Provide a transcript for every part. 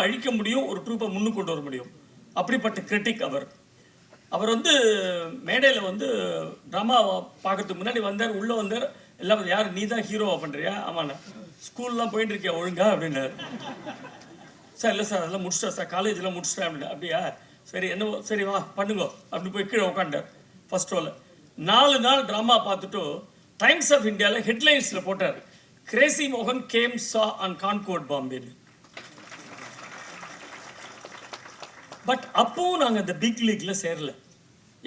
அழிக்க முடியும், ஒரு ட்ரூப்பை முன்னுக்கு கொண்டு வர முடியும். அப்படிப்பட்ட கிரிட்டிக் அவர். அவர் வந்து மேடையில் வந்து ட்ராமா பார்க்கறதுக்கு முன்னாடி வந்தார், உள்ளே வந்தார். எல்லாம் யார் நீ தான் ஹீரோவா பண்ணுறியா? ஆமாண்ணா. ஸ்கூல்லாம் போயிட்டு இருக்கியா ஒழுங்கா அப்படின்னாரு. சார் இல்லை சார் அதெல்லாம் முடிச்சிட்டேன் சார், காலேஜெலாம் முடிச்சிட்டேன் அப்படின்னு. அப்படியா சரி என்ன சரி வா பண்ணுங்க அப்படி போய் கீழே உட்காண்டார் ஃபர்ஸ்ட் ரோவில். 4 நாள் ட்ராமா பார்த்துட்டு டைம்ஸ் ஆஃப் இந்தியாவில் ஹெட்லைன்ஸில் போட்டார், கிரேசி மோகன் கேம் சா ஆன் கான்கோர்ட் பாம்பேன்னு. பட் அப்பவும் நாங்கள் அந்த பிக் லீக்ல சேரல.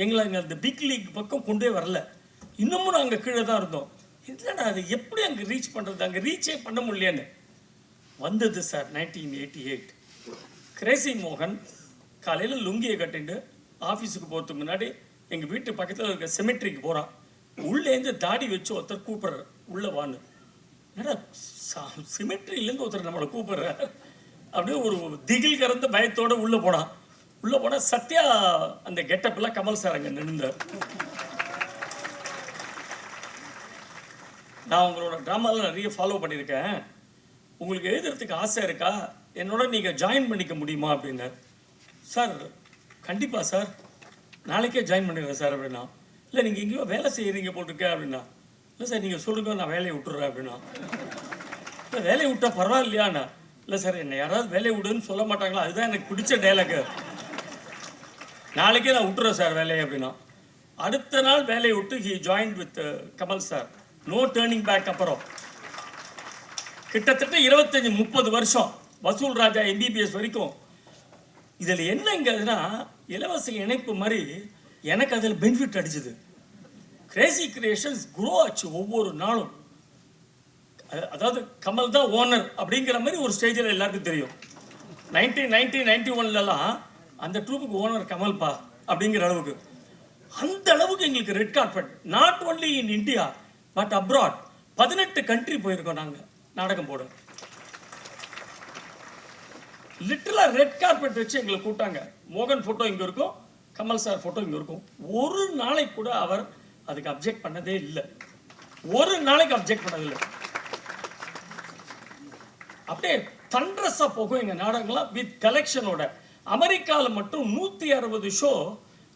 எங்களை அங்கே அந்த பிக் லீக் பக்கம் கொண்டே வரல. இன்னமும் நாங்கள் கீழே தான் இருந்தோம். இல்லைடா அது எப்படி அங்கே ரீச் பண்ணுறது, அங்கே ரீச்சே பண்ண முடியலன்னு வந்தது சார் 1988. கிரேசி மோகன் காலையில் லுங்கியை கட்டிட்டு ஆஃபீஸுக்கு போகிறதுக்கு முன்னாடி எங்கள் வீட்டு பக்கத்தில் இருக்க செமெட்ரிக்கு போகிறான். உள்ளேருந்து தாடி வச்சு ஒருத்தர் கூப்பிட்றாரு, உள்ளே வான்னு. என்னடா சிமெட்ரியிலேருந்து ஒருத்தர் நம்மளை கூப்பிட்றாரு. அப்படியே ஒரு திகில் கறந்த பயத்தோடு உள்ளே போனான். உள்ளே போனால் சத்யா அந்த கெட்டப்பெல்லாம் கமல் சார் அங்கே நின்றுந்தார். நான் உங்களோட ட்ராமாலாம் நிறைய ஃபாலோ பண்ணியிருக்கேன், உங்களுக்கு எழுதுறதுக்கு ஆசை இருக்கா, என்னோட நீங்கள் ஜாயின் பண்ணிக்க முடியுமா அப்படின்னார். சார் கண்டிப்பாக சார், நாளைக்கே ஜாயின் பண்ணிடுறேன் சார் அப்படின்னா. இல்லை நீங்கள் எங்கேயோ வேலை செய்கிறீங்க போட்டிருக்கேன் அப்படின்னா. இல்லை சார் நீங்கள் சொல்லுங்க நான் வேலையை விட்டுறேன் அப்படின்னா. இல்லை வேலையை விட்டால் பரவாயில்லையாண்ணா. இல்லை சார் என்னை யாராவது வேலையை விடுன்னு சொல்ல மாட்டாங்களா, அதுதான் எனக்கு பிடிச்ச டைலாக்கு. நாளைக்கே நான் விட்டுறேன் சார் வேலையை அப்படின்னா. அடுத்த நாள் வேலையை விட்டு he join with Kamal sir. No turning back. அப்புறம் கிட்டத்தட்ட 25-30 வருஷம் வசூல் ராஜா MBBS வரைக்கும். இதில் என்னங்கிறதுனா இலவச இணைப்பு மாதிரி எனக்கு அதில் பெனிஃபிட் அடிச்சுது. கிரேசி கிரியேஷன்ஸ் குரோ ஆச்சு ஒவ்வொரு நாளும். அதாவது கமல் தான் ஓனர் அப்படிங்கிற மாதிரி ஒரு ஸ்டேஜில் எல்லாருக்கும் தெரியும். 1991 அந்த ட்ரூப்புக்கு ஓனர் கமல்பா அப்படிங்கிற அளவுக்கு. அந்த அளவுக்கு எங்களுக்கு red carpet, not only in India but abroad. 18 country போயிருக்கோம் நாங்கள் நாடகம் போட. லிட்டரலாக ரெட் கார்பெட் வச்சு எங்களை கூட்டாங்க. மோகன் ஃபோட்டோ இங்கே இருக்கும், கமல் சார் ஃபோட்டோ இங்கே இருக்கும். ஒரு நாளைக்கு கூட அவர் அதுக்கு அப்ஜெக்ட் பண்ணதே இல்லை. ஒரு நாளைக்கு அப்ஜெக்ட் பண்ணதில்லை. அப்படியே தண்ட்ரஸாக போகும் எங்கள் நாடகங்கள்லாம் வித் கலெக்ஷனோட. அமெரிக்காவில் மட்டும் 160 ஷோ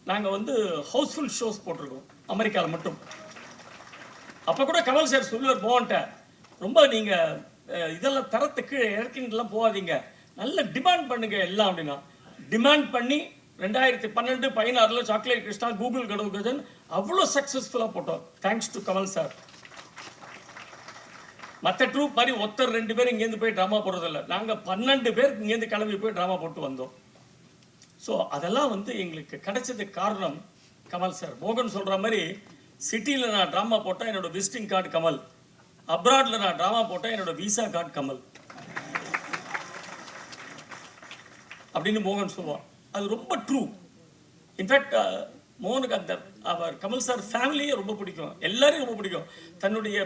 நாங்கள் வந்து ஹவுஸ்ஃபுல் ஷோஸ் போட்டிருக்கோம் அமெரிக்காவில் மட்டும். அப்போ கூட கமல் சார் சொல்லுவார் போன்ட்ட, ரொம்ப நீங்கள் இதெல்லாம் தரத்துக்கு இறக்கிங்கெல்லாம் போகாதீங்க, நல்ல டிமாண்ட் பண்ணுங்க எல்லாம் அப்படின்னா. டிமாண்ட் பண்ணி 2012-16 சாக்லேட் கிருஷ்ணா, கூகுள் கடவு கஜன் அவ்வளோ சக்ஸஸ்ஃபுல்லாக போட்டோம். Thanks to Kamal sir. மற்ற ட்ரூப் மாதிரி ஒருத்தர் 2 பேர் இங்கேருந்து போய் ட்ராமா போடுறதில்ல. நாங்கள் 12 பேர் இங்கேருந்து கிளம்பி போய் ட்ராமா போட்டு வந்தோம். ஸோ அதெல்லாம் வந்து எங்களுக்கு கிடைச்சதுக்கு காரணம் கமல் சார். மோகன் சொல்கிற மாதிரி சிட்டியில் நான் ட்ராமா போட்டால் என்னோட விசிட்டிங் கார்டு கமல், அப்ராடில் நான் ட்ராமா போட்டால் என்னோட விசா கார்டு கமல் அப்படின்னு மோகன் சொல்லுவான். அது ரொம்ப ட்ரூ. இன்ஃபேக்ட் மோகனுக்கு அந்த அவர் கமல் சார் ஃபேமிலியே ரொம்ப பிடிக்கும், எல்லாரையும் ரொம்ப பிடிக்கும். தன்னுடைய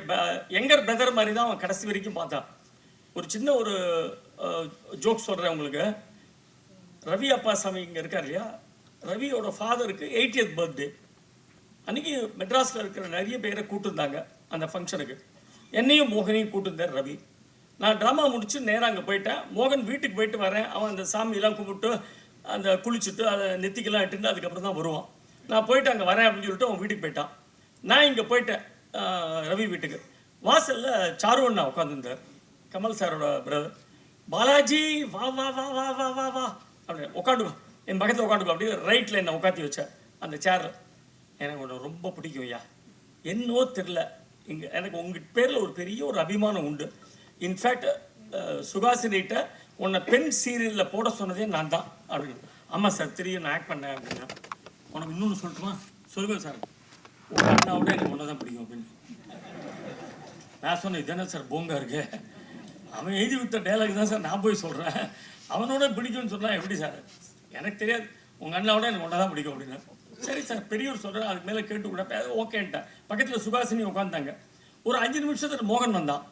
யங்கர் பிரதர் மாதிரி தான் அவன் கடைசி வரைக்கும் பார்த்தான். ஒரு சின்ன ஒரு ஜோக் சொல்கிறேன் உங்களுக்கு. ரவி அப்பாசாமி இங்கே இருக்கார் இல்லையா, ரவியோட ஃபாதருக்கு 80th பர்த்டே அன்றைக்கி மெட்ராஸில் இருக்கிற நிறைய பேரை கூப்பிட்டுருந்தாங்க அந்த ஃபங்க்ஷனுக்கு. என்னையும் மோகனையும் கூப்பிட்டுருந்தார் ரவி. நான் ட்ராமா முடிச்சு நேராக அங்கே போயிட்டேன். மோகன் வீட்டுக்கு போயிட்டு வரேன். அவன் அந்த சாமியெல்லாம் கும்பிட்டு அந்த குளிச்சுட்டு அதை நெத்திக்கெல்லாம் இட்டுட்டு அதுக்கப்புறம் தான் வருவான். நான் போயிட்டு அங்கே வரேன் அப்படின்னு சொல்லிட்டு அவன் வீட்டுக்கு போயிட்டான். நான் இங்கே போயிட்டேன் ரவி வீட்டுக்கு. வாசலில் சாருவண்ணா உட்காந்துருந்தார், கமல் சாரோட பிரதர். பாலாஜி வா வா வா வா வா வா வா அப்படி உட்காந்துக்கோ, என் பக்கத்தில் உட்காந்துக்கோ அப்படியே ரைட்டில் என்னை உட்காத்தி வச்சேன் அந்த சேரில். எனக்கு ஒன்று ரொம்ப பிடிக்கும் ஐயா, என்னவோ தெரில, இங்கே எனக்கு உங்கள் பேரில் ஒரு பெரிய ஒரு அபிமானம் உண்டு. இன்ஃபேக்ட் சுகாசினிகிட்ட உன்னை பெண் சீரியலில் போட சொன்னதே நான் தான் அப்படின்னு. ஆமாம் சார் தெரியும், நான் ஆக்ட் பண்ணேன் அப்படின்னா. உனக்கு இன்னொன்று சொல்லட்டுமா? சொல்லுங்கள் சார். உங்கள் அண்ணாவோட எனக்கு ஒன்று தான் பிடிக்கும் அப்படின்னு. நான் சொன்னேன், இதுதானே சார் போங்கா இருக்கு, அவன் எழுதி விட்ட டைலாக் தான் சார் நான் போய் சொல்கிறேன், அவனோட பிடிக்கும்னு சொன்னால் எப்படி சார்? எனக்கு தெரியாது, உங்கள் அண்ணாவோட எனக்கு ஒன்றா தான் பிடிக்கும் அப்படின்னா. சரி சார் பெரியவர் சொல்கிறேன், அதுக்கு மேலே கேட்டு கூட ஓகேன்ட்டேன். பக்கத்தில் சுகாசினி உட்காந்தாங்க. ஒரு 5 நிமிஷத்தில் மோகன் வந்தான்.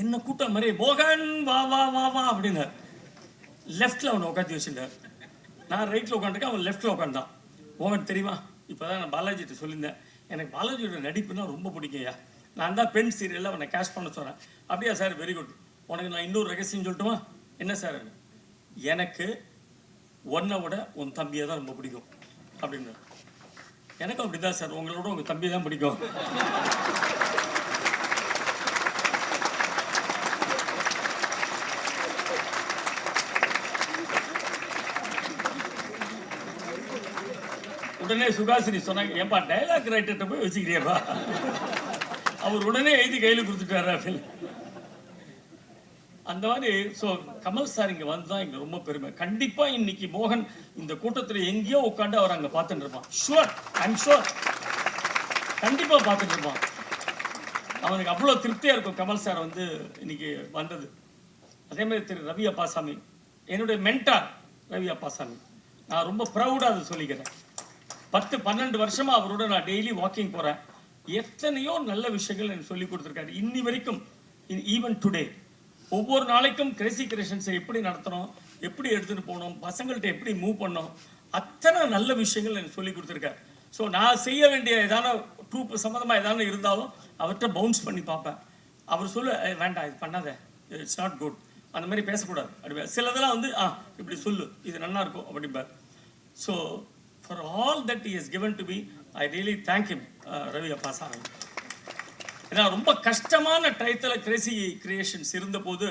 என்ன கூட்டம் மாதிரி மோகன் வா வா வா வா அப்படின்னார். லெஃப்டில் அவனை உட்காந்து வச்சுட்டார். நான் ரைட்டில் உட்காந்துருக்கேன், அவன் லெஃப்டில் உட்காந்தான். மோகன் தெரியுமா, இப்போ தான் நான் பாலாஜிட்ட சொல்லியிருந்தேன், எனக்கு பாலாஜியோட நடிப்புனா ரொம்ப பிடிக்கும்யா, நான் தான் பெண் சீரியலில் அவனை கேஷ் பண்ண சொன்னேன். அப்படியா சார், வெரி குட். உனக்கு நான் இன்னொரு ரகசியம் சொல்லட்டுமா? என்ன சார்? எனக்கு ஒன்றை விட உன் தம்பியை தான் ரொம்ப பிடிக்கும் அப்படின்னு. எனக்கும் அப்படிதான் சார், உங்களோட உங்கள் தம்பி தான் பிடிக்கும். உடனே சுகாசினி சொன்னாங்க, ஏன்பா டைலாக் ரைட்டர்கிட்ட போய் வச்சுக்கிறியப்பா, அவர் உடனே எழுதி கையில் கொடுத்துட்டாரு அப்படின்னு. அந்த மாதிரி. ஸோ கமல் சார் இங்கே வந்து தான் இங்கே ரொம்ப பெருமை. கண்டிப்பாக இன்னைக்கு மோகன் இந்த கூட்டத்தில் எங்கேயோ உட்காந்து அவர் அங்கே பார்த்துட்டு இருப்பான். ஷுவர், ஐம் ஷுவர், கண்டிப்பாக பார்த்துட்டு இருப்பான். அவனுக்கு அவ்வளோ திருப்தியாக இருக்கும் கமல் சார் வந்து இன்னைக்கு வந்தது. அதே மாதிரி திரு ரவி அப்பாசாமி, என்னுடைய மென்டார் ரவி அப்பாசாமி, நான் ரொம்ப ப்ரௌடாக அதை சொல்லிக்கிறேன். 10-12 வருஷமா அவரோட நான் டெய்லி வாக்கிங் போகிறேன். எத்தனையோ நல்ல விஷயங்கள் எனக்கு சொல்லி கொடுத்துருக்காரு இன்னி வரைக்கும். ஈவன் டுடே ஒவ்வொரு நாளைக்கும் கிரேசி கிரியேஷன்ஸை எப்படி நடத்தணும், எப்படி எடுத்துகிட்டு போகணும், பசங்கள்கிட்ட எப்படி மூவ் பண்ணணும், அத்தனை நல்ல விஷயங்கள் எனக்கு சொல்லி கொடுத்துருக்காரு. ஸோ நான் செய்ய வேண்டிய ஏதான ட்ரூப் சம்மந்தமாக ஏதான இருந்தாலும் அவர்கிட்ட பவுன்ஸ் பண்ணி பார்ப்பேன். அவர் சொல்ல வேண்டாம், இது பண்ணாத, இட்ஸ் நாட் குட், அந்த மாதிரி பேசக்கூடாது அப்படி. சிலதெல்லாம் வந்து இப்படி சொல்லு, இது நல்லா இருக்கும் அப்படிம்பார். So for all that he has given to me, I really thank him Ravi Appasamy. ஏன்னா ரொம்ப கஷ்டமான டயத்தில் கிரேசி கிரியேஷன்ஸ் இருந்தபோது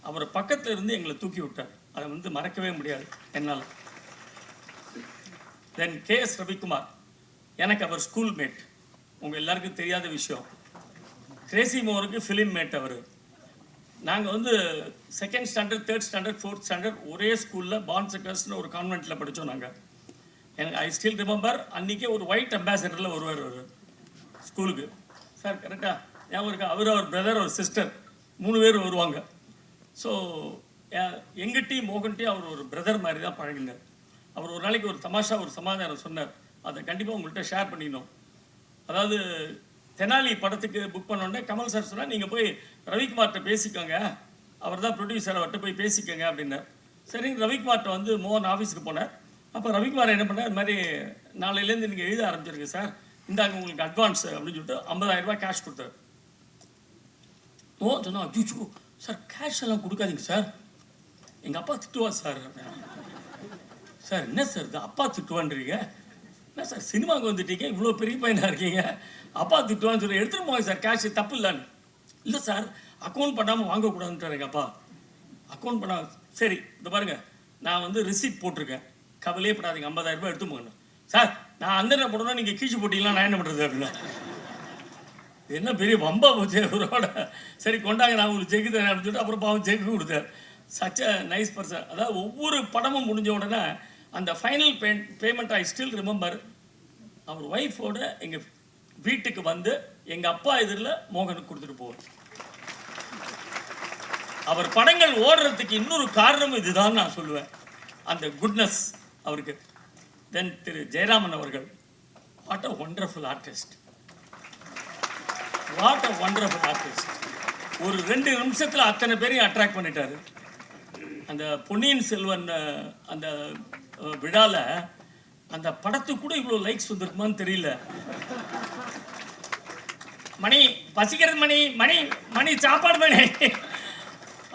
அவர் பக்கத்தில் இருந்து எங்களை தூக்கி விட்டார். அதை வந்து மறக்கவே முடியாது என்னால். தென் KS ரவிக்குமார், எனக்கு அவர் ஸ்கூல் மேட். உங்கள் எல்லாருக்கும் தெரியாத விஷயம், கிரேசி மோகனுக்கு ஃபிலிம் மேட் அவர். நாங்கள் வந்து 2nd standard 3rd standard 4th standard ஒரே ஸ்கூலில் பான்செக்கர்ஸ்னு ஒரு கான்வென்ட்டில் படித்தோம் நாங்கள். எனக்கு ஐ ஸ்டில் ரிமெம்பர், அன்றைக்கே ஒரு ஒயிட் அம்பாசடரில் வருவார் அவர் ஸ்கூலுக்கு. சார் கரெக்டாக ஞாபகம் இருக்கா? அவர் பிரதர், ஒரு சிஸ்டர், 3 பேர் வருவாங்க. ஸோ எங்கள் டீ மோகன் டீ அவர் ஒரு பிரதர் மாதிரி தான் பழகினார். அவர் ஒரு நாளைக்கு ஒரு தமாஷா ஒரு சமாதானம் சொன்னார், அதை கண்டிப்பாக உங்கள்கிட்ட ஷேர் பண்ணிக்கணும். அதாவது தெனாலி படத்துக்கு புக் பண்ணோடனே கமல் சார் சொன்னால், நீங்கள் போய் ரவிக்குமார்கிட்ட பேசிக்கோங்க, அவர் தான் ப்ரொடியூசர், அவர்கிட்ட போய் பேசிக்கோங்க அப்படின்னார். சரி, ரவிக்குமார்கிட்ட வந்து மோகன் ஆஃபீஸுக்கு போனார். அப்போ ரவிக்குமார் என்ன பண்ணார், இது மாதிரி நாளையிலேருந்து நீங்கள் எழுத ஆரம்பிச்சிருக்கு சார், இந்தாங்க உங்களுக்கு அட்வான்ஸ் அப்படின்னு சொல்லிட்டு 50,000 ரூபாய் கேஷ் கொடுத்தாரு. மோகன் சொன்னா, அஜிச்சோ சார் கேஷ் எல்லாம் கொடுக்காதீங்க சார், எங்கள் அப்பா திட்டுவா சார். சார் என்ன சார் இது அப்பா திட்டுவான்றீங்க? என்ன சார் சினிமாவுக்கு வந்துட்டீங்க, இவ்வளோ பெரிய பையனாக இருக்கீங்க, அப்பா திட்டுவான்னு சொல்லி எடுத்துகிட்டு போங்க சார், கேஷ் தப்பு இல்லைன்னு. இல்லை சார் அக்கௌண்ட் பண்ணாமல் வாங்கக்கூடாதுன்றார் எங்கள் அப்பா. அக்கௌண்ட் பண்ண சரி, இந்த பாருங்க நான் வந்து ரிசீட் போட்டிருக்கேன், கவலையே படாதீங்க, 50,000 ரூபாய் எடுத்து போங்க. சார் நான் அந்த போட்டோன்னா நீங்கள் கீழ்ச்சி போட்டிங்களா, நான் என்ன பண்ணுறது அப்படின்னா. என்ன பெரிய வம்பா போச்சு அவரோட. சரி கொண்டாங்க, நான் உங்களுக்கு செக்கு தரேன் அப்படின்னு சொல்லிட்டு அப்புறம் பாவம் செக்கு கொடுத்தார். Such a nice person. அதாவது ஒவ்வொரு படமும் முடிஞ்ச உடனே அந்த final payment I still remember, அவர் ஒய்ஃபோட எங்கள் வீட்டுக்கு வந்து எங்கள் அப்பா எதிரில் மோகனுக்கு கொடுத்துட்டு போவார். அவர் படங்கள் ஓடுறதுக்கு இன்னொரு காரணம் இதுதான் நான் சொல்லுவேன், அந்த குட்னஸ் அவருக்கு. தென் திரு ஜெயராமன் அவர்கள், what a wonderful artist, what a wonderful artist. ஒரு 2 நிமிஷத்தில் அத்தனை பேரையும் அட்ராக்ட் பண்ணிட்டாரு. அந்த பொன்னியின் செல்வன் அந்த விழால அந்த படத்துக்கு கூட இவ்வளோ லைக்ஸ் வந்திருக்குமான்னு தெரியல. மணி பசிக்கிறது, மணி மணி மணி சாப்பாடு மணி,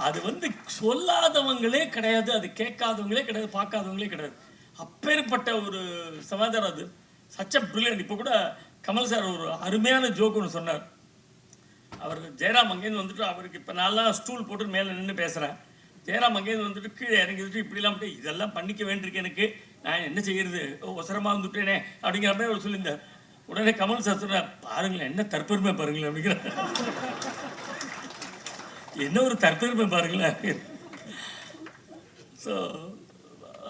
அது வந்து சொல்லாதவங்களே கிடையாது, அது கேட்காதவங்களே கிடையாது, பார்க்காதவங்களே கிடையாது. அப்பேற்பட்ட ஒரு சமாதானம் அது. சச்ச பிரில்லியன்ட். இப்போ கூட கமல் சார் ஒரு அருமையான ஜோக் ஒன்று சொன்னார். அவர் ஜெயராம் அங்கேருந்து வந்துட்டு, அவருக்கு இப்போ நான்லாம் ஸ்டூல் போட்டு மேலே நின்று பேசுகிறேன், ஜெயராம் அங்கேருந்து வந்துட்டு கீழே இறங்கி வந்துட்டு இப்படிலாம் இதெல்லாம் பண்ணிக்க வேண்டியிருக்கு எனக்கு, நான் என்ன செய்யறது, ஒசரமாக வந்துட்டேனே அப்படிங்கிற மாதிரி அவர் சொல்லியிருந்தார். உடனே கமல் சார் சொன்னார், பாருங்களேன் என்ன தற்பெருமை பாருங்களேன் அப்படிங்கிற, என்ன ஒரு தற்பெருமை பாருங்களேன். ஸோ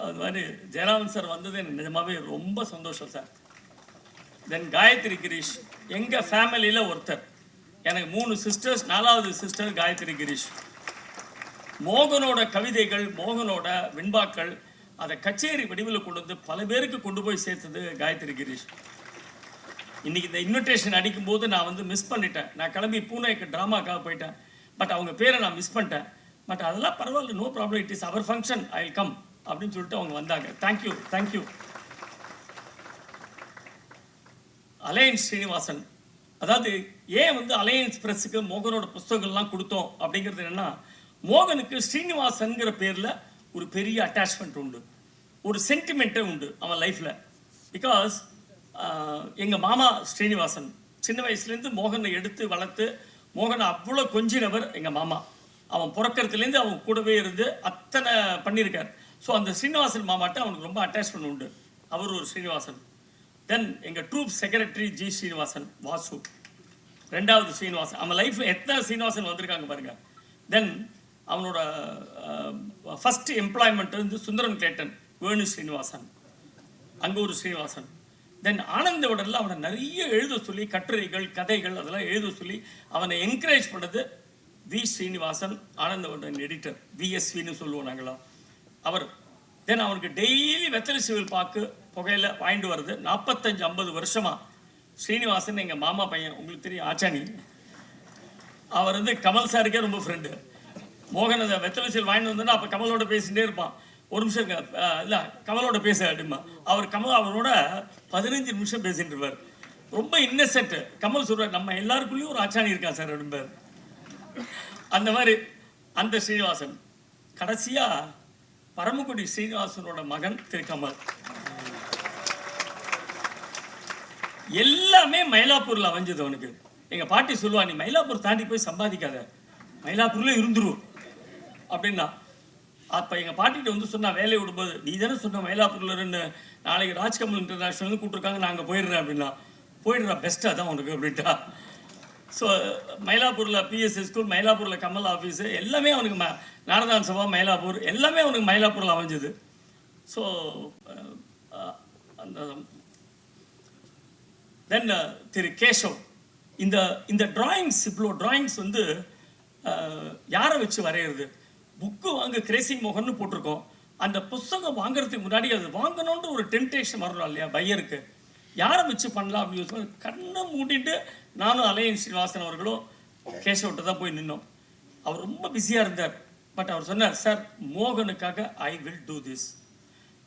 அது மாதிரி ஜெயராமன் சார் வந்தது எனக்கு நிஜமாவே ரொம்ப சந்தோஷம் சார். தென் காயத்ரி கிரீஷ், எங்கள் ஃபேமிலியில் ஒருத்தர். எனக்கு 3 சிஸ்டர்ஸ், 4வது சிஸ்டர் காயத்ரி கிரீஷ். மோகனோட கவிதைகள், மோகனோட வெண்பாக்கள், அதை கச்சேரி வடிவில் கொண்டு வந்து பல பேருக்கு கொண்டு போய் சேர்த்தது காயத்ரி கிரீஷ். இன்னைக்கு இந்த இன்விடேஷன் அடிக்கும்போது நான் வந்து மிஸ் பண்ணிட்டேன். நான் கிளம்பி பூனேக்கு ட்ராமாக்காக போயிட்டேன், பட் அவங்க பேரை நான் மிஸ் பண்ணிட்டேன். பட் அதெல்லாம் பரவாயில்ல, no problem, it is our function, I will come அப்படின்னு சொல்லிட்டு அவங்க வந்தாங்க. Thank you thank you. அலையன்ஸ் ஸ்ரீனிவாசன், அதாவது ஏன் வந்து அலையன்ஸ் பிரஸுக்கு மோகனோட புஸ்தகங்கள்லாம் கொடுத்தோம் அப்படிங்கிறது என்னன்னா, மோகனுக்கு ஸ்ரீனிவாசன்கிற பேரில் ஒரு பெரிய அட்டாச்மெண்ட் உண்டு, ஒரு சென்டிமெண்ட்டே உண்டு அவன் லைஃப்பில். பிகாஸ் எங்கள் மாமா ஸ்ரீனிவாசன் சின்ன வயசுலேருந்து மோகனை எடுத்து வளர்த்து மோகனை அவ்வளோ கொஞ்சினவர் எங்கள் மாமா. அவன் பிறக்கிறதுலேருந்து அவன் கூடவே இருந்து அத்தனை பண்ணியிருக்கார். ஸோ அந்த ஸ்ரீனிவாசன் மாமாட்ட அவனுக்கு ரொம்ப அட்டாச்மெண்ட் உண்டு. அவர் ஒரு ஸ்ரீனிவாசன். தென் எங்கள் troupe secretary G Srinivasan Vasu, ரெண்டாவது ஸ்ரீனிவாசன். அவன் லைஃப்பில் எத்தனை ஸ்ரீனிவாசன் வந்திருக்காங்க பாருங்க. தென் அவனோட ஃபஸ்ட் எம்ப்ளாய்மெண்ட் வந்து சுந்தரம் கிளேட்டன், வேணு ஸ்ரீனிவாசன், அங்கே ஒரு ஸ்ரீனிவாசன். தென் ஆனந்த விடலில் அவனை நிறைய எழுத சொல்லி கட்டுரைகள் கதைகள் அதெல்லாம் எழுத சொல்லி அவனை என்கரேஜ் பண்ணது we Srinivasan, Ananda Vikatan editor, விஎஸ்வின்னு சொல்லுவோம் நாங்களா அவர். தென் அவனுக்கு டெய்லி வெத்தலை சிவில் பாக்கு புகையில வாங்கிட்டு வருது 45-50 வருஷமா. ஸ்ரீனிவாசன் எங்கள் மாமா பையன், உங்களுக்கு தெரியும் ஆச்சானி. அவர் வந்து கமல் சாருக்கே ரொம்ப ஃப்ரெண்டு. மோகன் அதை வெத்தலை சிவில் வாங்கிட்டு வந்தோன்னா அப்போ கமலோட பேசிகிட்டே இருப்பான். ஒரு நிமிஷம் இல்லை கமலோட பேச அப்படிமா. அவரோட 15 நிமிஷம் பேசிட்டு இருப்பார். ரொம்ப இன்னசென்ட். கமல் சொல்றார், நம்ம எல்லாருக்குள்ளேயும் ஒரு ஆச்சானி இருக்கா சார் அப்படிம்பார். அந்த மாதிரி அந்த ஸ்ரீனிவாசன். கடைசியா பரமக்குடி ஸ்ரீனிவாசனோட மகன் திரு கமல். எல்லாமே மயிலாப்பூர்ல அமைஞ்சது அவனுக்கு. எங்க பாட்டி சொல்லுவா, நீ மயிலாப்பூர் தாண்டி போய் சம்பாதிக்காத, மயிலாப்பூர்ல இருந்துரும் அப்படின்னா. அப்போ எங்கள் பாட்டிகிட்ட வந்து சொன்னா, வேலையை விடும்போது, நீ தானே சொன்ன மயிலாப்பூர்ல இருந்து நாளைக்கு ராஜ்கமல் இன்டர்நேஷனல் கூப்பிட்டுருக்காங்க, நான் அங்கே போயிடுறேன் அப்படின்னா. போயிடுறா, பெஸ்ட்டாக தான் உனக்கு அப்படின்ட்டா. ஸோ மயிலாப்பூரில் பிஎஸ்சி ஸ்கூல், மயிலாப்பூரில் கமல் ஆஃபீஸு எல்லாமே அவனுக்கு நாரதான் சபா மயிலாப்பூர் எல்லாமே அவனுக்கு மயிலாப்பூரில் அமைஞ்சது. ஸோ அந்த தென் திரு கேஷவ். இந்த டிராயிங்ஸ், இவ்வளோ டிராயிங்ஸ் வந்து யாரை வச்சு வரைகிறது? புக்கு வாங்க கிரேசி மோகன் போட்டிருக்கோம். அந்த புஸ்தகம் வாங்குறதுக்கு முன்னாடி அது வாங்கணுன்ற ஒரு டெம்டேஷன் வரணும் இல்லையா பையருக்கு. யாரை வச்சு பண்ணலாம் அப்படின்னு சொல்லி கண்ணை மூடிட்டு நானும் அலையன் ஸ்ரீனிவாசன் அவர்களும் கேஷவ்கிட்ட தான் போய் நின்னோம். அவர் ரொம்ப பிஸியாக இருந்தார். பட் அவர் சொன்னார், சார் மோகனுக்காக ஐ வில் டூ திஸ்,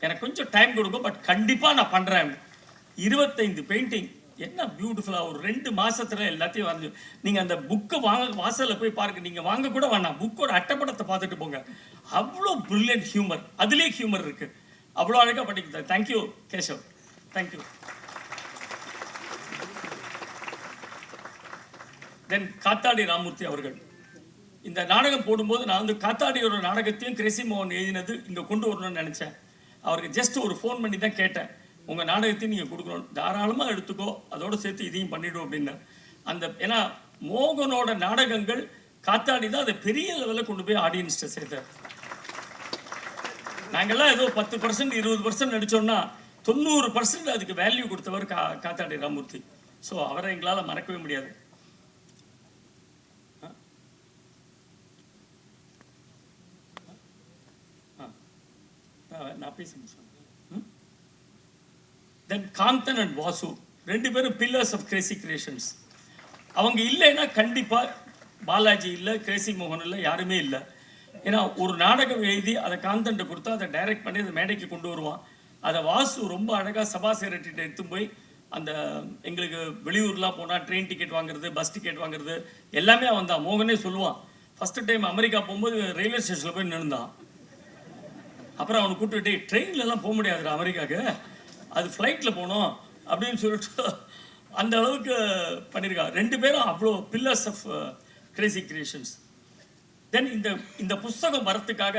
எனக்கு கொஞ்சம் டைம் கொடுக்கும், பட் கண்டிப்பாக நான் பண்ணுறேன். 25 பெயிண்டிங் என்ன பியூட்டிஃபுல்லாக ஒரு 2 மாதத்தில் எல்லாத்தையும் வரைஞ்சி. நீங்கள் அந்த புக்கை வாசலில் போய் பாருங்க. நீங்கள் வாங்க கூட வேணாம், புக்கோட அட்டைப்படத்தை பார்த்துட்டு போங்க. அவ்வளோ பிரில்லியன்ட் ஹியூமர், அதுலேயே ஹியூமர் இருக்குது. அவ்வளோ அழகாக படிக்குது. Thank you Keshav, thank you. தென் காத்தாடி ராமூர்த்தி அவர்கள். இந்த நாடகம் போடும்போது நான் வந்து காத்தாடியோட நாடகத்தையும் கிரேசி மோகன் எழுதினது இங்கே கொண்டு வரணும்னு நினச்சேன். அவருக்கு ஜஸ்ட் ஒரு ஃபோன் பண்ணி தான் கேட்டேன், உங்கள் நாடகத்தையும் நீங்கள் கொடுக்கணும், தாராளமாக எடுத்துக்கோ, அதோடு சேர்த்து இதையும் பண்ணிவிடும் அப்படின்னு. ஏன்னா மோகனோட நாடகங்கள் காத்தாடி தான் அதை பெரிய லெவலில் கொண்டு போய் ஆடியன்ஸ்ட்டை சேர்த்தார். நாங்கள்லாம் ஏதோ 10% 20% நடித்தோம்னா 90% அதுக்கு வேல்யூ கொடுத்தவர் காத்தாடி ராமூர்த்தி. ஸோ அவரை எங்களால் மறக்கவே முடியாது. நான் பேச தென் காந்தன் அண்ட் வாசு 2 பேரும் பில்லர்ஸ் ஆஃப் கிரேசி கிரியேஷன்ஸ். அவங்க இல்லைன்னா கண்டிப்பாக பாலாஜி இல்லை, கிரேசி மோகன் இல்லை, யாருமே இல்லை. ஏன்னா ஒரு நாடகம் எழுதி அதை காந்தன்ட்ட கொடுத்தா அதை டைரக்ட் பண்ணி அதை மேடைக்கு கொண்டு வருவான். அதை வாசு ரொம்ப அழகாக சபா செக்ரட்டரிட்ட எடுத்து போய் அந்த எங்களுக்கு வெளியூர்லாம் போனால் ட்ரெயின் டிக்கெட் வாங்குறது, பஸ் டிக்கெட் வாங்குறது எல்லாமே அவன் தான். மோகனே சொல்லுவான், ஃபஸ்ட்டு டைம் அமெரிக்கா போகும்போது ரயில்வே ஸ்டேஷனில் போய் நின்றுந்தான். அப்புறம் அவனை கூப்பிட்டுட்டு, ட்ரெயின்லலாம் போக முடியாதுடா அமெரிக்காவுக்கு, அது ஃப்ளைட்டில் போகணும் அப்படின்னு சொல்லிட்டு அந்த அளவுக்கு பண்ணியிருக்காங்க. 2 பேரும் அவ்வளோ pillars of Crazy Creations. Then இந்த புஸ்தகம் வரத்துக்காக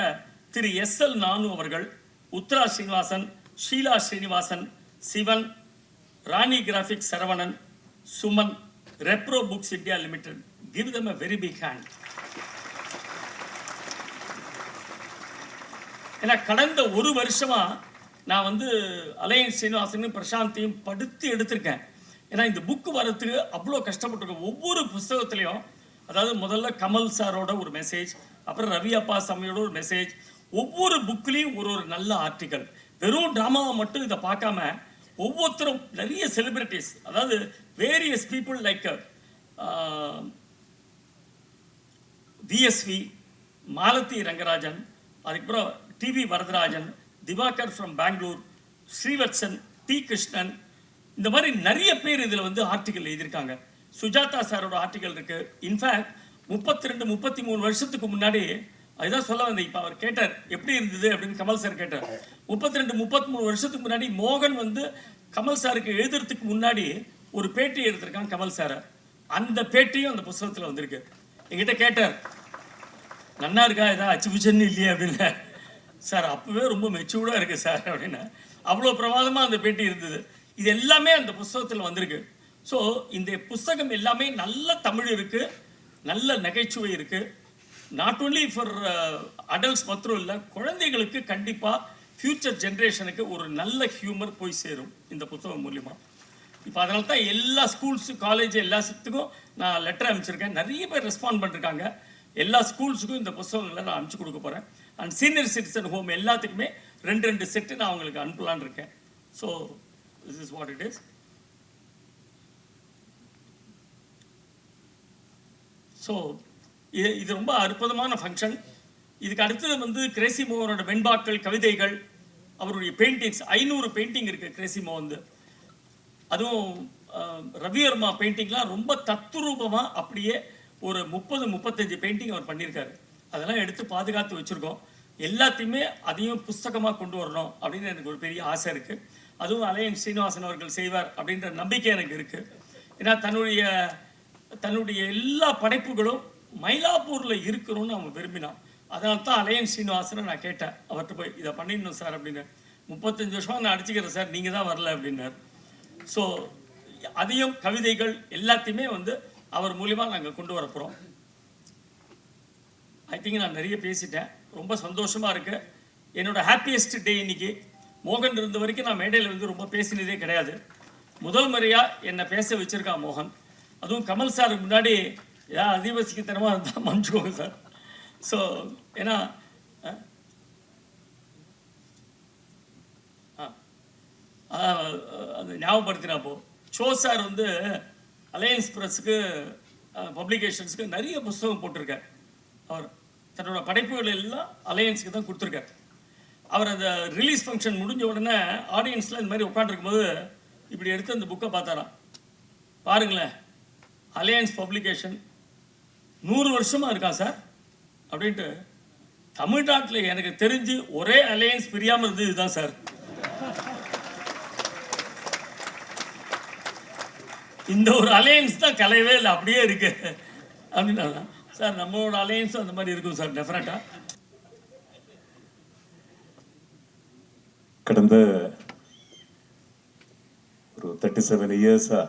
திரு SL நானு அவர்கள், Uthra Srinivasan, Sheela Srinivasan, Sivan, Rani Graphics Saravanan, Suman, Repro Books India Limited, give them a very big hand. ஏன்னா கடந்த 1 வருஷமா நான் வந்து அலையன் ஸ்ரீனிவாசனையும் பிரசாந்தையும் படுத்து எடுத்திருக்கேன். ஏன்னா இந்த புக்கு வரத்துக்கு அவ்வளோ கஷ்டப்பட்டிருக்கேன். ஒவ்வொரு புஸ்தகத்துலேயும், அதாவது முதல்ல கமல் சாரோட ஒரு மெசேஜ், அப்புறம் ரவி அப்பா சாமியோட ஒரு மெசேஜ், ஒவ்வொரு புக்லேயும் ஒரு நல்ல ஆர்டிக்கல். வெறும் ட்ராமாவை மட்டும் இதை பார்க்காம ஒவ்வொருத்தரும் நிறைய செலிபிரிட்டிஸ், அதாவது various people like VSV, Malathi Rangarajan, அதுக்கப்புறம் TV Varadarajan, Divakar from Bangalore, Srivatsan, T Krishnan, இந்த மாதிரி நிறைய பேர் இதில் வந்து ஆர்டிக்கல் எழுதியிருக்காங்க. சுஜாதா சாரோட ஆர்டிக்கல் இருக்குது. இன்ஃபேக்ட் 32-33 வருஷத்துக்கு முன்னாடி அதுதான் சொல்ல வந்தேன். இப்போ அவர் கேட்டார் எப்படி இருந்தது அப்படின்னு கமல் சார் கேட்டார். 32-33 வருஷத்துக்கு முன்னாடி மோகன் வந்து கமல் சாருக்கு எழுதுறதுக்கு முன்னாடி ஒரு பேட்டி எடுத்திருக்கான் கமல் சாரை. அந்த பேட்டியும் அந்த புஸ்தகத்தில் வந்திருக்கு. என்கிட்ட கேட்டார், நன்னா இருக்கா, ஏதாவது அச்சுபிச்சன்னு இல்லையே அப்படின்னு. சார் அப்போவே ரொம்ப மெச்சூர்டாக இருக்குது சார் அப்படின்னு. அவ்வளோ பிரமாதமாக அந்த பேட்டி இருந்தது. இது எல்லாமே அந்த புஸ்தகத்தில் வந்திருக்கு. ஸோ இந்த புஸ்தகம் எல்லாமே நல்ல தமிழ் இருக்குது, நல்ல நகைச்சுவை இருக்குது. நாட் ஓன்லி ஃபார் அடல்ட்ஸ் மாத்திரம் இல்லை, குழந்தைகளுக்கு கண்டிப்பாக ஃப்யூச்சர் ஜென்ரேஷனுக்கு ஒரு நல்ல ஹியூமர் போய் சேரும் இந்த புத்தகம் மூலிமா. இப்போ அதனால தான் எல்லா ஸ்கூல்ஸு, காலேஜ் எல்லாத்துக்கும் நான் லெட்டர் அனுப்பிச்சிருக்கேன். நிறைய பேர் ரெஸ்பாண்ட் பண்ணிருக்காங்க. எல்லா ஸ்கூல்ஸுக்கும் இந்த புத்தகங்களை நான் அனுப்பிச்சு கொடுக்க போகிறேன். அண்ட் சீனியர் சிட்டிசன் ஹோம் எல்லாத்துக்குமே 2 செட்டு நான் அவங்களுக்கு அனுப்பலான்னு இருக்கேன். So this is what it is. So இது ரொம்ப அற்புதமான ஃபங்க்ஷன். இதுக்கு அடுத்தது வந்து கிரேசி மோகனோட வெண்பாக்கள், கவிதைகள், அவருடைய பெயிண்டிங்ஸ் 500 பெயிண்டிங் இருக்குது கிரேசி மோகன். அதுவும் ரவிவர்மா பெயிண்டிங்லாம் ரொம்ப தத்துரூபமாக அப்படியே ஒரு 30-35 பெயிண்டிங் அவர் பண்ணியிருக்காரு. அதெல்லாம் எடுத்து பாதுகாத்து வச்சுருக்கோம். எல்லாத்தையுமே அதையும் புஸ்தகமாக கொண்டு வரணும் அப்படின்னு எனக்கு ஒரு பெரிய ஆசை இருக்குது. அதுவும் அலையன் ஸ்ரீனிவாசன் அவர்கள் செய்வார் அப்படின்ற நம்பிக்கை எனக்கு இருக்குது. ஏன்னா தன்னுடைய எல்லா படைப்புகளும் மயிலாப்பூரில் இருக்கணும்னு அவங்க விரும்பினான். அதனால தான் அலையன் ஸ்ரீனிவாசனை நான் கேட்டேன் அவர்கிட்ட போய், இதை பண்ணிடணும் சார் அப்படின்னு. 35 வருஷமாக நான் அடிச்சுக்கிறேன் சார், நீங்கள் தான் வரல அப்படின்னார். ஸோ அதையும் கவிதைகள் எல்லாத்தையுமே வந்து அவர் மூலிமா நாங்கள் கொண்டு வர போகிறோம். ஐ திங்க் நான் நிறைய பேசிட்டேன். ரொம்ப சந்தோஷமாக இருக்குது. என்னோடய ஹாப்பியஸ்ட் டே இன்னைக்கு. மோகன் இருந்த வரைக்கும் நான் மேடையில் வந்து ரொம்ப பேசினதே கிடையாது. முதல் முறையாக என்னை பேச வச்சுருக்கான் மோகன். அதுவும் கமல் சாருக்கு முன்னாடி ஏதாவது அதிவசிக்கத்தனமாக இருந்தால் மன்னிச்சுக்கோங்க சார். ஸோ ஏன்னா அது ஞாபகப்படுத்தினாப்போ ஷோ சார் வந்து அலையன்ஸ் ப்ரெஸ்ஸுக்கு பப்ளிகேஷன்ஸுக்கு நிறைய புஸ்தகம் போட்டிருக்கார். அவர் தன்னோட படைப்புகள் எல்லாம் அலையன்ஸுக்கு தான் கொடுத்துருக்கார். அவர் அந்த ரிலீஸ் ஃபங்க்ஷன் முடிஞ்ச உடனே ஆடியன்ஸில் இந்த மாதிரி உட்காந்துருக்கும்போது இப்படி எடுத்து அந்த புக்கை பார்த்தாராம். பாருங்களேன், அலையன்ஸ் பப்ளிகேஷன் 100 வருஷமாக இருக்கா சார் அப்படின்ட்டு. தமிழ்நாட்டில் எனக்கு தெரிஞ்சு ஒரே அலையன்ஸ் பிரியாமல் இருந்தது இதுதான் சார். இந்த ஒரு அலையன்ஸ் தான் கலையவே இல்லை, அப்படியே இருக்கு அப்படின்னா சார் நம்மளோட அலையன்ஸும் அந்த மாதிரி இருக்கும் சார் டெஃபினட்டா. கடந்த ஒரு 37 இயர்ஸா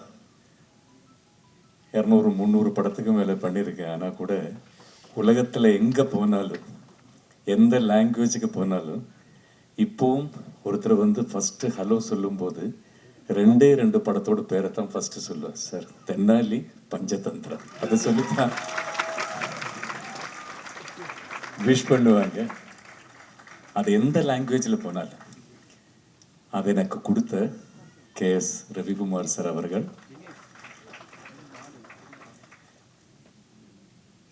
200-300 படத்துக்கு மேலே பண்ணியிருக்கேன். ஆனால் கூட உலகத்தில் எங்கே போனாலும், எந்த லாங்குவேஜுக்கு போனாலும், இப்போவும் ஒருத்தர் வந்து ஃபஸ்ட்டு ஹலோ சொல்லும்போது 2 படத்தோட பேரை தான் ஃபஸ்ட்டு சொல்லுவார். சார் தென்னாலி பஞ்சதந்திரம் அதை சொல்லித்தான் விஷ் பண்ணுவாங்க. அது எந்த லாங்குவேஜில் போனாலும். அதை எனக்கு கொடுத்த KS ரவிக்குமார் சார் அவர்கள்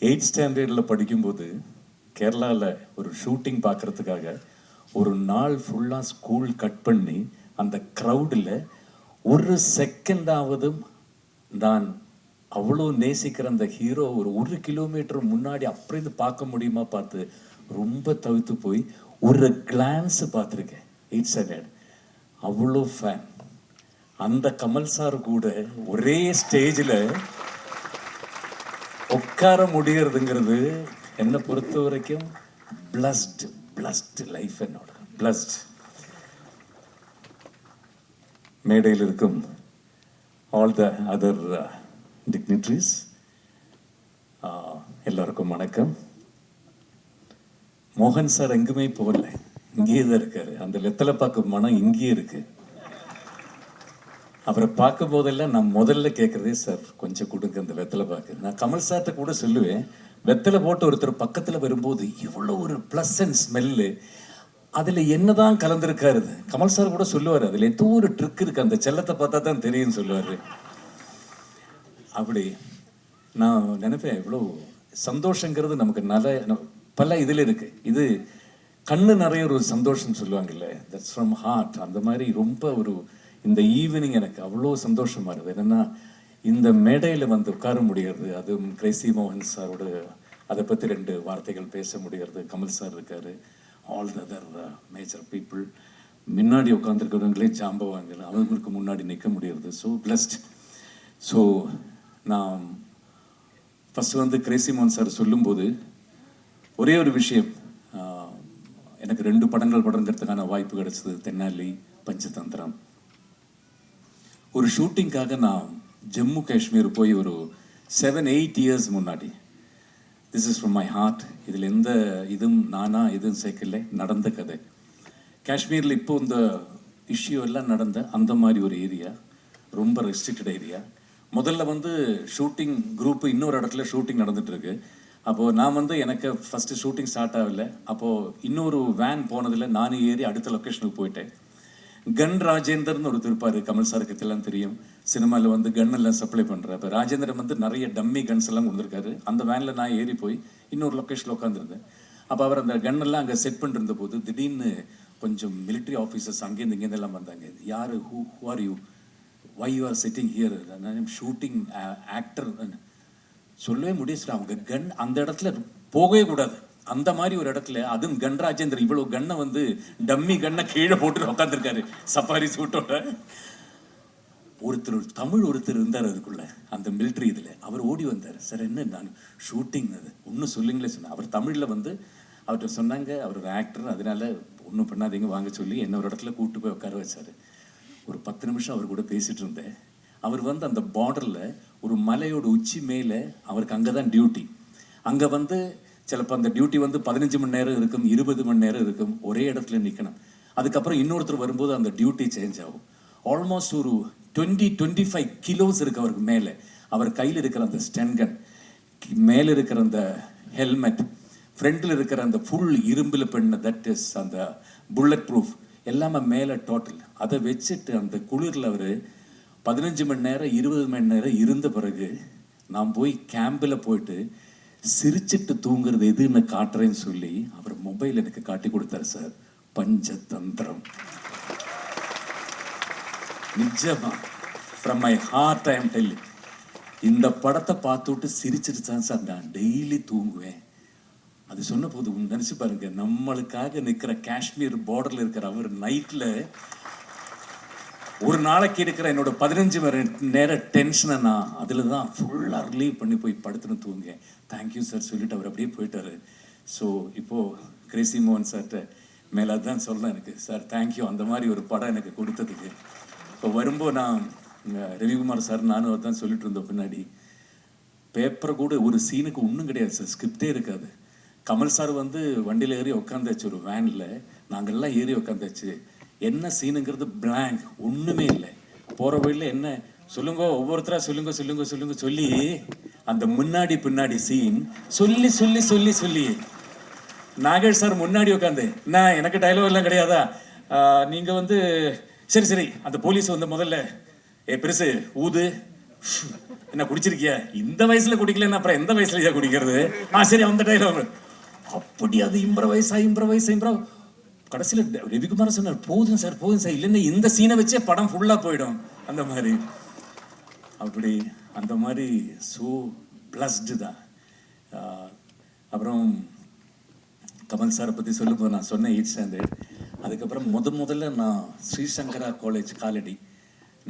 8th ஸ்டாண்டர்டில் படிக்கும்போது கேரளாவில் ஒரு ஷூட்டிங் பார்க்குறதுக்காக ஒரு நாள் ஃபுல்லாக ஸ்கூல் கட் பண்ணி அந்த க்ரௌடில் ஒரு செகண்டாவது நான் அவ்வளோ நேசிக்கிற அந்த ஹீரோ ஒரு 1 கிலோமீட்டர் முன்னாடி அப்படிருந்து பார்க்க முடியுமா பார்த்து ரொம்ப தவித்து போய் ஒரு கிளான்ஸ் பார்த்துருக்கேன் 8th ஸ்டாண்டர்ட். அவ்வளோ ஃபேன். அந்த கமல் சார் கூட ஒரே ஸ்டேஜில் உட்கார முடியறதுங்கிறது என்னை பொறுத்த வரைக்கும் பிளஸ்ட் லைஃப். என்னோட பிளஸ்ட். மேடையில் இருக்கும் ஆல் த அதர் டிக்னிட்ரிஸ் எல்லாருக்கும் வணக்கம். மோகன் சார் எங்குமே போகல, இங்கேயே தான் இருக்காரு. அந்த வெத்தலை பார்க்க மனம் இங்கேயே இருக்கு. அவரை பார்க்கும் போதெல்லாம் நான் முதல்ல கேட்குறதே சார் கொஞ்சம் கொடுங்க அந்த வெத்தலை பார்க்க. நான் கமல் சார்கிட்ட கூட சொல்லுவேன், வெத்தலை போட்டு ஒருத்தர் பக்கத்தில் வரும்போது இவ்வளோ ஒரு ப்ளசன்ட் ஸ்மெல்லு, அதில் என்னதான் கலந்துருக்காரு. கமல் சார் கூட சொல்லுவார், அதில் ஏதோ ஒரு ட்ரிக் இருக்குது, அந்த செல்லத்தை பார்த்தா தான் தெரியும்னு சொல்லுவார். அப்படி நான் நினைப்பேன், இவ்வளோ சந்தோஷங்கிறது நமக்கு பல இதில் இருக்குது. இது கண்ணு நிறைய ஒரு சந்தோஷம் சொல்லுவாங்கல்ல, தட்ஸ் ஃப்ரம் ஹார்ட். அந்த மாதிரி ரொம்ப ஒரு இந்த ஈவினிங் எனக்கு அவ்வளோ சந்தோஷமா இருக்குது. என்னென்னா இந்த மேடையில் வந்து உட்கார முடியாது, அதுவும் கிரேசி மோகன் சாரோட அதை பற்றி 2 வார்த்தைகள் பேச முடிகிறது. கமல் சார் இருக்கார், all the other major people. முன்னாடி உட்காந்துருக்கிறவங்களே ஜாம்பவாங்க, அவங்களுக்கு முன்னாடி நிற்க முடியாது. So blessed. ஸோ நான் ஃபஸ்ட்டு வந்து கிரேசி மோகன் சார் சொல்லும்போது ஒரே ஒரு விஷயம், எனக்கு 2 படங்கள் படங்கிறதுக்கான வாய்ப்பு கிடைச்சது. தென்னாலி, பஞ்சதந்திரம். ஒரு ஷூட்டிங்காக நான் ஜம்மு காஷ்மீர் போய் ஒரு 7-8 இயர்ஸ் முன்னாடி, this is from my heart, இதில் எந்த இதுவும் நானா எதுவும் சேர்க்கல, நடந்த கதை. காஷ்மீரில் இப்போ இந்த இஷ்யூ எல்லாம் நடந்த அந்த மாதிரி ஒரு ஏரியா, ரொம்ப ரெஸ்ட்ரிக்டட் ஏரியா. முதல்ல வந்து ஷூட்டிங் குரூப்பு இன்னொரு இடத்துல ஷூட்டிங் நடந்துட்டு இருக்கு. அப்போது நான் வந்து எனக்கு ஃபஸ்ட்டு ஷூட்டிங் ஸ்டார்ட் ஆகலை. அப்போது இன்னொரு வேன் போனதில் நானும் ஏறி அடுத்த லொக்கேஷனுக்கு போயிட்டேன். கன் ராஜேந்தர்னு ஒரு இருப்பார், கமல் சாருக்கு எல்லாம் தெரியும், சினிமாவில் வந்து கன் எல்லாம் சப்ளை பண்ணுறாரு. இப்போ ராஜேந்திரன் வந்து நிறைய டம்மி கன்ஸ் எல்லாம் கொடுத்துருக்காரு. அந்த வேனில் நான் ஏறி போய் இன்னொரு லொக்கேஷனில் உட்காந்துருந்தேன். அப்போ அவர் அந்த கன்னெல்லாம் அங்கே செட் பண்ணிருந்த போது திடீர்னு கொஞ்சம் மிலிட்ரி ஆஃபீஸர்ஸ் அங்கேருந்து இங்கேருந்து எல்லாம் வந்தாங்க. யார், who are you, why you are sitting here, shooting actor சொல்லவே முடியாது. அவங்க கன் அந்த இடத்துல போகவே கூடாது, அந்த மாதிரி ஒரு இடத்துல, அதுவும் கன் ராஜேந்தர் இவ்வளோ கன்னை வந்து டம்மி கன்னை கீழே போட்டு உட்காந்துருக்காரு சஃபாரி சூட்டோட. தமிழ் ஒருத்தர் இருந்தார் அதுக்குள்ள, அந்த மிலிட்ரி இதில். அவர் ஓடி வந்தார், சார் என்ன நான் ஷூட்டிங் அது ஒன்றும் சொல்லுங்களே சொன்னேன். அவர் தமிழில் வந்து அவர்கிட்ட சொன்னாங்க, அவர் ஒரு ஆக்டர், அதனால ஒன்றும் பண்ணாதீங்க வாங்க சொல்லி என்ன ஒரு இடத்துல கூப்பிட்டு போய் உட்கார வச்சார். ஒரு 10 நிமிஷம் அவர் கூட பேசிகிட்டு இருந்தேன். அவர் வந்து அந்த பார்டரில் ஒரு மலையோட உச்சி மேலே, அவருக்கு அங்கே தான் டியூட்டி. அங்கே வந்து சிலப்போ அந்த டியூட்டி வந்து 15 மணி நேரம் இருக்கும், 20 மணி நேரம் இருக்கும், ஒரே இடத்துல நிற்கணும். அதுக்கப்புறம் இன்னொருத்தர் வரும்போது அந்த டியூட்டி சேஞ்ச் ஆகும். ஆல்மோஸ்ட் ஒரு 20-25 கிலோஸ் இருக்குது அவருக்கு மேலே. அவர் கையில் இருக்கிற அந்த ஸ்டென் கன், மேலே இருக்கிற அந்த ஹெல்மெட், ஃப்ரண்டில் இருக்கிற அந்த ஃபுல் இரும்பில் பண்ண தட் இஸ் அந்த புல்லட் ப்ரூஃப் எல்லாமே மேலே டோட்டல். அதை வச்சுட்டு அந்த குளிரில் அவர் 15 மணி நேரம் 20 மணி நேரம் இருந்த பிறகு நான் போய் கேம்பில் போயிட்டு சிரிச்சிட்டு தூங்குறது எதுன்னு காட்டுறேன்னு சொல்லி அவர் மொபைல் எனக்கு காட்டி கொடுத்தாரு சார். பஞ்சதந்திரம் நிஜமா, from my heart I am telling. இந்த படத்தை பார்த்துட்டு சிரிச்சிட்டு தான் சார் நான் டெய்லி தூங்குவேன். அது சொன்ன போது நினைச்சு பாருங்க, நம்மளுக்காக நிற்கிற காஷ்மீர் பார்டர்ல இருக்கிற அவர் நைட்ல ஒரு நாளைக்கு இருக்கிற என்னோட 15 மணி நேரம் டென்ஷனை நான் அதில் தான் ஃபுல்லாக ரிலீவ் பண்ணி போய் படுத்துன்னு தூங்க. தேங்க்யூ சார் சொல்லிட்டு அவர் அப்படியே போயிட்டாரு. ஸோ இப்போது கிரேசி மோகன் சார்கிட்ட மேலே தான் சொல்கிறேன், எனக்கு சார் தேங்க்யூ அந்த மாதிரி ஒரு படம் எனக்கு கொடுத்ததுக்கு. இப்போ வரும்போது நான் ரவிக்குமார் சார் நானும் அதான் சொல்லிட்டு இருந்தோம், பின்னாடி பேப்பரை கூட ஒரு சீனுக்கு ஒன்றும் கிடையாது சார், ஸ்கிரிப்டே இருக்காது. கமல் சார் வந்து வண்டியில் ஏறி உட்காந்தாச்சு, ஒரு வேனில் நாங்கள்லாம் ஏறி உட்காந்தாச்சு. என்ன சீனுங்கிறது பிளாங்க், ஒன்றுமே இல்லை. போகிற வழியில் என்ன சொல்லுங்க, ஒவ்வொருத்தராக சொல்லுங்க சொல்லுங்க சொல்லுங்க சொல்லி அந்த முன்னாடி பின்னாடி சீன் சொல்லி சொல்லி சொல்லி சொல்லி நாகேஷ் சார் முன்னாடி உட்காந்து, நான் எனக்கு டைலாக் எல்லாம் கிடையாதா, நீங்கள் வந்து சரி சரி அந்த போலீஸ் வந்து முதல்ல பெருசு ஊது, என்ன குடிச்சிருக்கியா, இந்த வயசுல குடிக்கலன்னா அப்புறம் எந்த வயசுல குடிக்கிறது, சரி அந்த டைலாக். அப்படி அது இம்ப்ரவைஸ் கடைசியில் ரவிக்குமார் சொன்னார், போதும் சார் இல்லைன்னா இந்த சீனை வச்சே படம் ஃபுல்லாக போயிடும் அந்த மாதிரி. அப்படி அந்த மாதிரி ஸோ பிளஸ்டு தான். அப்புறம் கமல் சாரை பற்றி சொல்லும்போது நான் சொன்னேன் 8th ஸ்டாண்டர்ட். அதுக்கப்புறம் முதல்ல நான் ஸ்ரீசங்கரா காலேஜ் காலடி,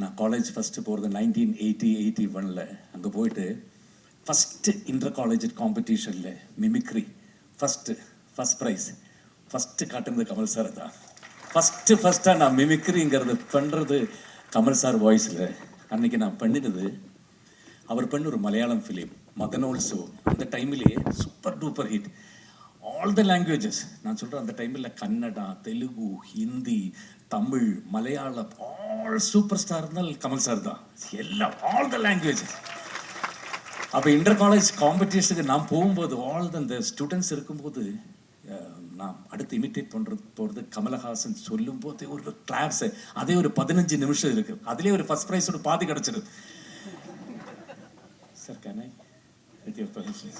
நான் காலேஜ் ஃபஸ்ட்டு போகிறது 1980-81. அங்கே போயிட்டு ஃபஸ்ட்டு இன்டர் காலேஜ் காம்படிஷனில் மிமிக்ரி ஃபஸ்ட் ப்ரைஸ் ஃபஸ்ட்டு காட்டுறது கமல் சார் தான். ஃபஸ்ட்டாக நான் மிமிக்ரிங்கிறது பண்ணுறது கமல் சார் வாய்ஸில். அன்றைக்கி நான் பண்ணினது அவர் பண்ண ஒரு மலையாளம் ஃபிலிம் மதனோல்சோ. அந்த டைம்லேயே super duper hit, all the languages. நான் சொல்கிறேன் அந்த டைமில் Kannada, Telugu, Hindi, Tamil, Malayalam, all super star இருந்தால் கமல் சார் தான், எல்லாம் ஆல் த லாங்குவேஜஸ். அப்போ இன்டர் காலேஜ் காம்படிஷனுக்கு நான் போகும்போது ஆல் அந்த ஸ்டூடெண்ட்ஸ் இருக்கும்போது நான் அடுத்து இமிட்டேட் போகிறது கமலஹாசன் சொல்லும் போது ஒரு கிளாப்ஸ், அதே ஒரு 15 நிமிஷம் இருக்கு, அதுலேயே ஒரு ஃபர்ஸ்ட் ப்ரைஸோட பாதி கிடச்சிடும் sir. Can I with your permission?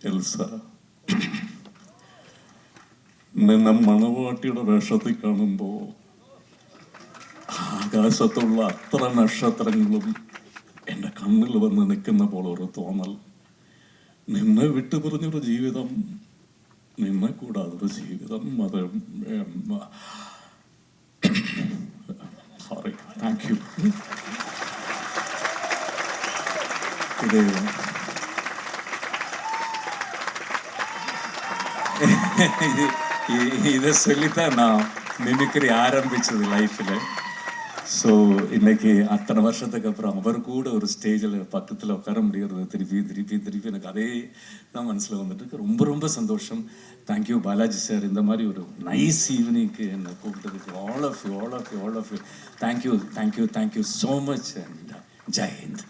Elsa, നിന്നെ മണവാട്ടിയുടെ വേഷത്തിൽ കാണുമ്പോൾ ആകാശത്തുള്ള അത്ര നക്ഷത്രങ്ങളും എൻ്റെ കണ്ണിൽ വന്ന് നിൽക്കുന്ന പോലെ ഒരു തോന്നൽ. നിന്നെ വിട്ടു പറഞ്ഞൊരു ജീവിതം, നിന്നെ കൂടാതൊരു ജീവിതം, അത് സോറി, താങ്ക് യു. இதை சொல்லித்தான் நான் மிமிக்ரி ஆரம்பிச்சது லைஃப்பில். ஸோ இன்னைக்கு அத்தனை வருஷத்துக்கு அப்புறம் அவர் கூட ஒரு ஸ்டேஜில் பக்கத்தில் உட்கார முடியறது திருப்பி திருப்பி திருப்பி எனக்கு அதே தான் மனசில் வந்துட்டு இருக்கு. ரொம்ப ரொம்ப சந்தோஷம். தேங்க்யூ பாலாஜி சார், இந்த மாதிரி ஒரு நைஸ் ஈவினிங்க்கு என்னை கூப்பிட்டதுக்கு. All of you thank you so much and Jai Hind.